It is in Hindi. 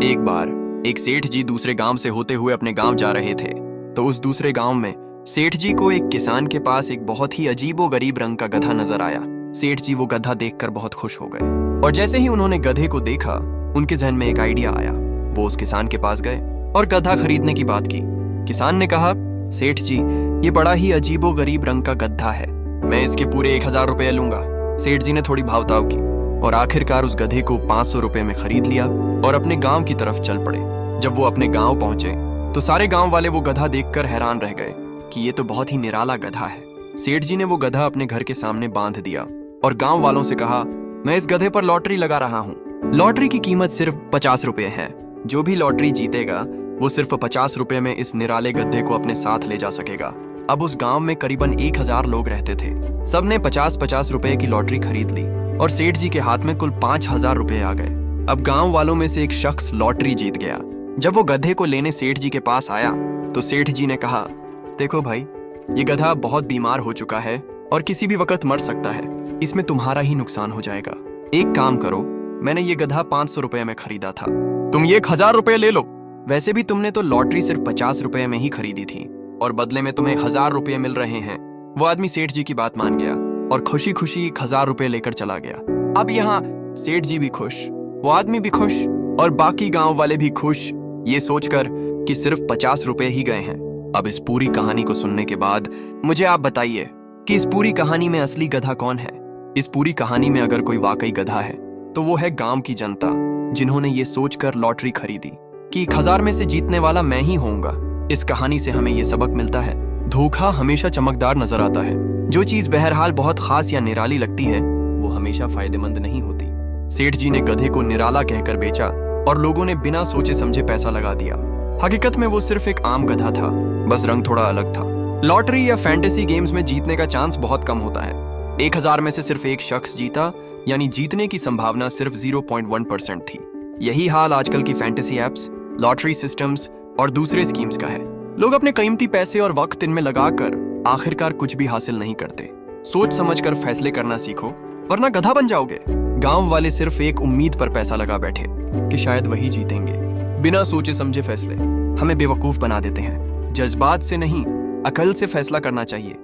एक बार एक सेठ जी दूसरे गांव से होते हुए अपने गांव जा रहे थे। तो उस दूसरे गांव में सेठ जी को एक किसान के पास एक बहुत ही अजीबोगरीब रंग का गधा नजर आया। सेठ जी वो गधा देखकर बहुत खुश हो गए और जैसे ही उन्होंने गधे को देखा उनके जहन में एक आइडिया आया। वो उस किसान के पास गए और गधा खरीदने की बात की। किसान ने कहा, सेठ जी ये बड़ा ही अजीबोगरीब रंग का गधा है, मैं इसके पूरे 1000 रुपये लूंगा। सेठ जी ने थोड़ी भावताव की और आखिरकार उस गधे को 500 रुपये में खरीद लिया और अपने गांव की तरफ चल पड़े। जब वो अपने गांव पहुंचे तो सारे गांव वाले वो गधा देखकर हैरान रह गए कि ये तो बहुत ही निराला गधा है। सेठ जी ने वो गधा अपने घर के सामने बांध दिया और गांव वालों से कहा, मैं इस गधे पर लॉटरी लगा रहा हूँ। लॉटरी की कीमत सिर्फ 50 रुपये है। जो भी लॉटरी जीतेगा वो सिर्फ 50 रुपये में इस निराले गधे को अपने साथ ले जा सकेगा। अब उस गांव में करीबन 1000 लोग रहते थे। सबने 50-50 रुपए की लॉटरी खरीद ली और सेठ जी के हाथ में कुल 5000 रुपए आ गए। अब गांव वालों में से एक शख्स लॉटरी जीत गया। जब वो गधे को लेने सेठ जी के पास आया तो सेठ जी ने कहा, देखो भाई, ये गधा बहुत बीमार हो चुका है और किसी भी वक्त मर सकता है, इसमें तुम्हारा ही नुकसान हो जाएगा। एक काम करो, मैंने ये गधा 500 रुपए में खरीदा था, तुम ये 1000 रुपए ले लो। वैसे भी तुमने तो लॉटरी सिर्फ 50 रुपए में ही खरीदी थी और बदले में तुम्हें 1000 रुपये मिल रहे हैं। वो आदमी सेठ जी की बात मान गया और खुशी खुशी 1000 रुपये लेकर चला गया। अब यहाँ सेठ जी भी खुश, वो आदमी भी खुश और बाकी गांव वाले भी खुश, ये सोचकर कि सिर्फ 50 रुपये ही गए हैं। अब इस पूरी कहानी को सुनने के बाद मुझे आप बताइए कि इस पूरी कहानी में असली गधा कौन है। इस पूरी कहानी में अगर कोई वाकई गधा है तो वो है गांव की जनता, जिन्होंने ये सोचकर लॉटरी खरीदी कि 1000 में से जीतने वाला मैं ही होऊंगा। इस कहानी से हमें ये सबक मिलता है, धोखा हमेशा चमकदार नजर आता है। जो चीज बहरहाल बहुत खास या निराली लगती है वो हमेशा फायदेमंद नहीं होती। सेठ जी ने गधे को निराला कहकर बेचा और लोगों ने बिना सोचे समझे पैसा लगा दिया। हकीकत में वो सिर्फ एक आम गधा था, बस रंग थोड़ा अलग था। लॉटरी या फैंटेसी गेम्स में जीतने का चांस बहुत कम होता है। 1000 में से सिर्फ एक शख्स जीता, यानी जीतने की संभावना सिर्फ 0.1% थी। यही हाल आजकल की फैंटेसी एप्स, लॉटरी सिस्टम्स और दूसरे स्कीम्स का है। लोग अपने कीमती पैसे और वक्त इनमें लगाकर आखिरकार कुछ भी हासिल नहीं करते। सोच समझकर फैसले करना सीखो, वरना गधा बन जाओगे। गांव वाले सिर्फ एक उम्मीद पर पैसा लगा बैठे कि शायद वही जीतेंगे। बिना सोचे समझे फैसले हमें बेवकूफ बना देते हैं। जज्बात से नहीं, अकल से फैसला करना चाहिए।